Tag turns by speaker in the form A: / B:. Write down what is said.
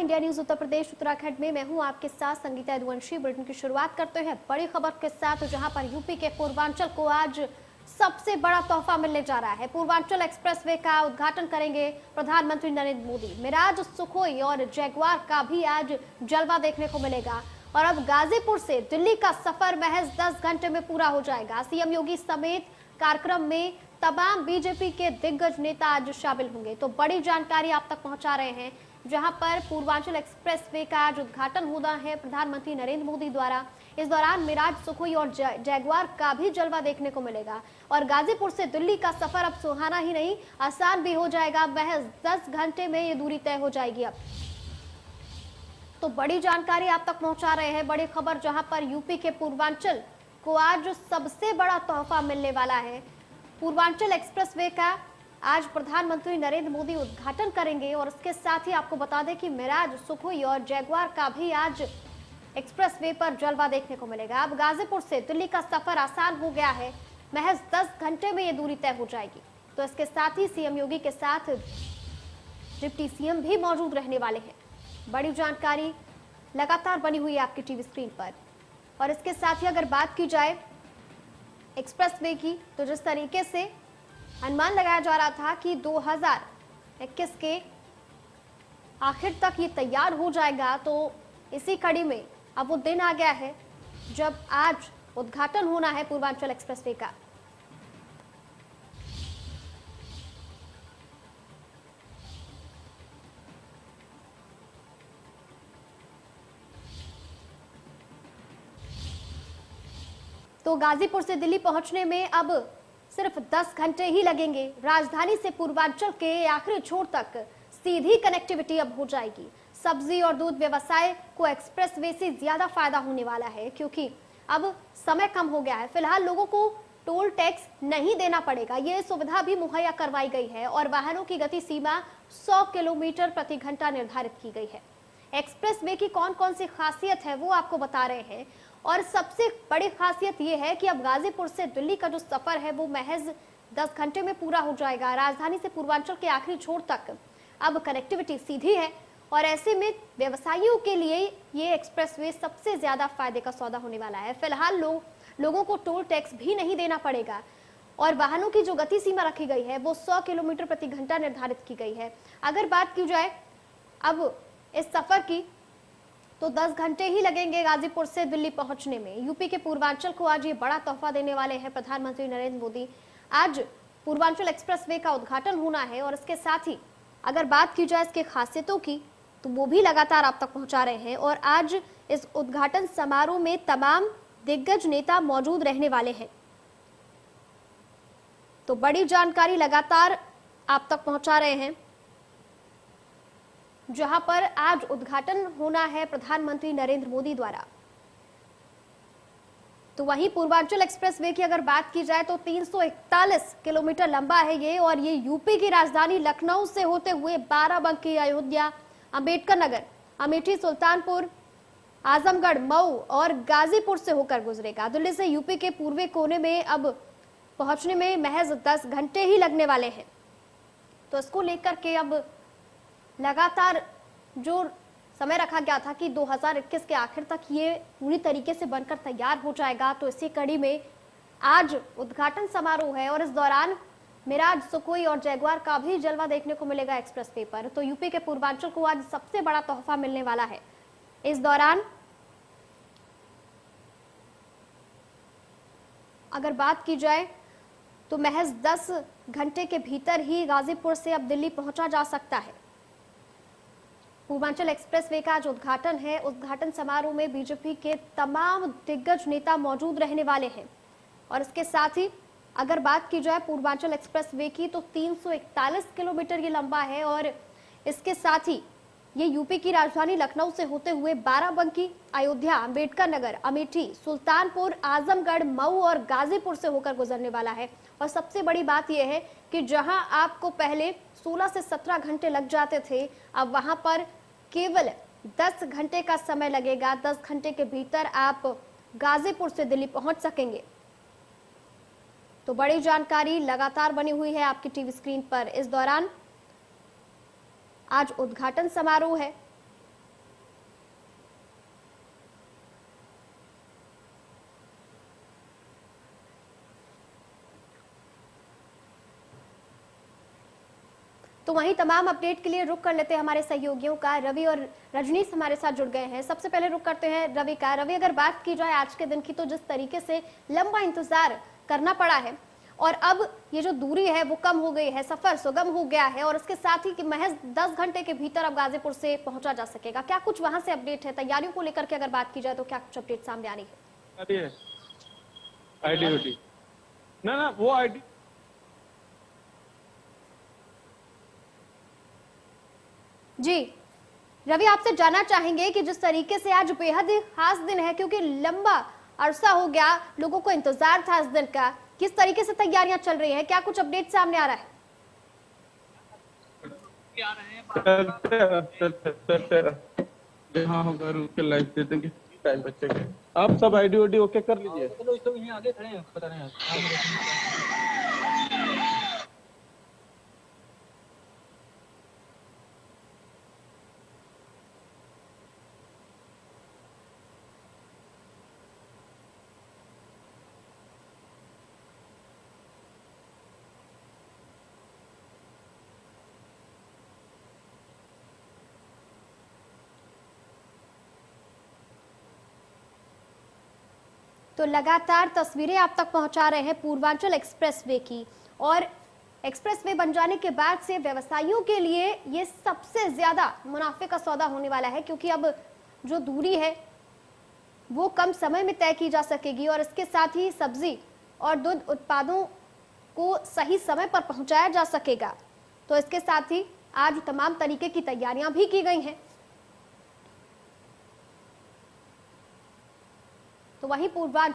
A: India news Uttar Pradesh Uttarakhand में मैं हूं आपके साथ संगीता यदुवंशी। बुलेटिन की शुरुआत करते हैं बड़ी खबर के साथ, जहां पर यूपी के पूर्वांचल को आज सबसे बड़ा तोहफा मिलने जा रहा है। पूर्वांचल एक्सप्रेसवे का उद्घाटन करेंगे प्रधानमंत्री नरेंद्र मोदी। मिराज, सुखोई और जैगुआर का भी आज जलवा देखने को मिलेगा। और अब गाजीपुर से दिल्ली का सफर महज 10 घंटे में पूरा हो जाएगा। सीएम योगी समेत कार्यक्रम में तमाम बीजेपी के दिग्गज नेता आज शामिल होंगे। तो बड़ी जानकारी आप तक पहुंचा रहे हैं, जहां पर पूर्वांचल एक्सप्रेसवे का आज उद्घाटन होना है प्रधानमंत्री नरेंद्र मोदी द्वारा। इस दौरान मिराज, सुखोई और जैगुआर का भी जलवा देखने को मिलेगा। और गाजीपुर से दिल्ली का सफर अब सुहाना ही नहीं, आसान भी हो जाएगा। महज 10 घंटे में ये दूरी तय हो जाएगी। अब तो बड़ी जानकारी आप तक पहुंचा रहे हैं, बड़ी खबर, जहां पर यूपी के पूर्वांचल को आज सबसे बड़ा तोहफा मिलने वाला है। पूर्वांचल एक्सप्रेसवे का आज प्रधानमंत्री नरेंद्र मोदी उद्घाटन करेंगे। और इसके साथ ही आपको बता दें कि मिराज, सुखोई और जैगुआर का भी आज एक्सप्रेसवे पर जलवा देखने को मिलेगा। अब गाजीपुर से दिल्ली का सफर आसान हो गया है, महज 10 घंटे में ये दूरी तय हो जाएगी। तो इसके साथ ही सीएम योगी के साथ डिप्टी सीएम भी मौजूद रहने वाले हैं। बड़ी जानकारी लगातार बनी हुई है आपकी टीवी स्क्रीन पर। और इसके साथ ही अगर बात की जाए एक्सप्रेसवे की, तो जिस तरीके से अनुमान लगाया जा रहा था कि 2021 के आखिर तक ये तैयार हो जाएगा, तो इसी कड़ी में अब वो दिन आ गया है जब आज उद्घाटन होना है पूर्वांचल एक्सप्रेसवे का। तो गाजीपुर से दिल्ली पहुंचने में अब सिर्फ 10 घंटे ही लगेंगे। राजधानी से पूर्वांचल के आखिरी छोर तक सीधी कनेक्टिविटी अब हो जाएगी। सब्जी और दूध व्यवसाय को एक्सप्रेसवे से ज्यादा फायदा होने वाला है, क्योंकि अब समय कम हो गया है। फिलहाल लोगों को टोल टैक्स नहीं देना पड़ेगा, ये सुविधा भी मुहैया करवाई गई है। और वाहनों की गति सीमा 100 किलोमीटर प्रति घंटा निर्धारित की गई है। एक्सप्रेसवे की कौन कौन सी खासियत है वो आपको बता रहे हैं। और सबसे बड़ी खासियत ये है कि अब गाजीपुर से दिल्ली का जो सफर है वो महज 10 घंटे में पूरा हो जाएगा। राजधानी से पूर्वांचल के आखिरी छोर तक अब कनेक्टिविटी सीधी है। और ऐसे में व्यवसायियों के लिए ये एक्सप्रेसवे सबसे ज्यादा फायदे का सौदा होने वाला है। फिलहाल लोगों को टोल टैक्स भी नहीं देना पड़ेगा। और वाहनों की जो गति सीमा रखी गई है वो 100 किलोमीटर प्रति घंटा निर्धारित की गई है। अगर बात की जाए अब इस सफर की, तो 10 घंटे ही लगेंगे गाजीपुर से दिल्ली पहुंचने में। यूपी के पूर्वांचल को आज ये बड़ा तोहफा देने वाले हैं प्रधानमंत्री नरेंद्र मोदी। आज पूर्वांचल एक्सप्रेसवे का उद्घाटन होना है। और इसके साथ ही अगर बात की जाए इसके खासियतों की, तो वो भी लगातार आप तक पहुंचा रहे हैं। और आज इस उद्घाटन समारोह में तमाम दिग्गज नेता मौजूद रहने वाले हैं। तो बड़ी जानकारी लगातार आप तक पहुंचा रहे हैं, जहां पर आज उद्घाटन होना है प्रधानमंत्री नरेंद्र मोदी द्वारा। तो वहीं पूर्वांचल एक्सप्रेसवे की अगर बात की जाए तो 341 किलोमीटर लंबा है ये। और ये यूपी की राजधानी लखनऊ से होते हुए बाराबंकी, अयोध्या, अंबेडकर नगर, अमेठी, सुल्तानपुर, आजमगढ़, मऊ और गाजीपुर से होकर गुजरेगा। दिल्ली से यूपी के पूर्वी कोने में अब पहुंचने में महज 10 घंटे ही लगने वाले हैं। तो इसको लेकर के अब लगातार जो समय रखा गया था कि 2021 के आखिर तक ये पूरी तरीके से बनकर तैयार हो जाएगा, तो इसी कड़ी में आज उद्घाटन समारोह है। और इस दौरान मिराज, सुखोई और जैगुआर का भी जलवा देखने को मिलेगा एक्सप्रेसवे पर। तो यूपी के पूर्वांचल को आज सबसे बड़ा तोहफा मिलने वाला है। इस दौरान अगर बात की जाए तो महज 10 घंटे के भीतर ही गाजीपुर से अब दिल्ली पहुंचा जा सकता है। पूर्वांचल एक्सप्रेसवे का आज उद्घाटन है। उद्घाटन समारोह में बीजेपी के तमाम दिग्गज नेता मौजूद रहने वाले हैं। और इसके साथ ही अगर बात की जाए पूर्वांचल एक्सप्रेसवे की, तो 341 किलोमीटर ये लंबा है। और इसके साथ ही ये यूपी की राजधानी लखनऊ से होते हुए बाराबंकी, अयोध्या, अंबेडकर नगर, अमेठी, सुल्तानपुर, आजमगढ़, मऊ और गाजीपुर से होकर गुजरने वाला है। और सबसे बड़ी बात यह है कि जहां आपको पहले 16 से 17 घंटे लग जाते थे, अब वहां पर केवल 10 घंटे का समय लगेगा। 10 घंटे के भीतर आप गाजीपुर से दिल्ली पहुंच सकेंगे। तो बड़ी जानकारी लगातार बनी हुई है आपकी टीवी स्क्रीन पर। इस दौरान आज उद्घाटन समारोह है तो वहीं तमाम अपडेट के लिए रुक कर लेते हैं हमारे सहयोगियों का। रवि और रजनीश हमारे साथ जुड़ गए हैं। सबसे पहले रुक करते हैं रवि का। रवि, अगर बात की जाए आज के दिन की, तो जिस तरीके से लंबा इंतजार करना पड़ा है और अब ये जो दूरी है वो कम हो गई है, सफर सुगम हो गया है और इसके साथ ही कि महज 10 घंटे के भीतर अब गाजीपुर से पहुंचा जा सकेगा, क्या कुछ वहां से अपडेट है? तैयारियों को लेकर के अगर बात की जाए तो क्या कुछ अपडेट सामने आ रही है?
B: आईडी ना वो आईडी
A: जी रवि, आपसे जानना चाहेंगे कि जिस तरीके से आज बेहद ही खास दिन है, क्योंकि लंबा अरसा हो गया लोगों को इंतजार था इस दिन का, किस तरीके से तैयारियां चल रही हैं, क्या कुछ अपडेट सामने आ रहा है?
B: जहाँ होगा रूट के लाइव दे देंगे टाइम बच्चे के। आप सब आईडी ओडी ओके कर लीजिए।
C: चलो इस तो यहीं आगे खड़े हैं, पता नहीं
A: तो लगातार तस्वीरें आप तक पहुंचा रहे हैं पूर्वांचल एक्सप्रेसवे की, और एक्सप्रेसवे बन जाने के बाद से व्यवसायियों के लिए ये सबसे ज्यादा मुनाफे का सौदा होने वाला है, क्योंकि अब जो दूरी है वो कम समय में तय की जा सकेगी और इसके साथ ही सब्जी और दूध उत्पादों को सही समय पर पहुंचाया जा सकेगा। तो इसके साथ ही आज तमाम तरीके की तैयारियां भी की गई हैं। तो वहीं पूर्वांचल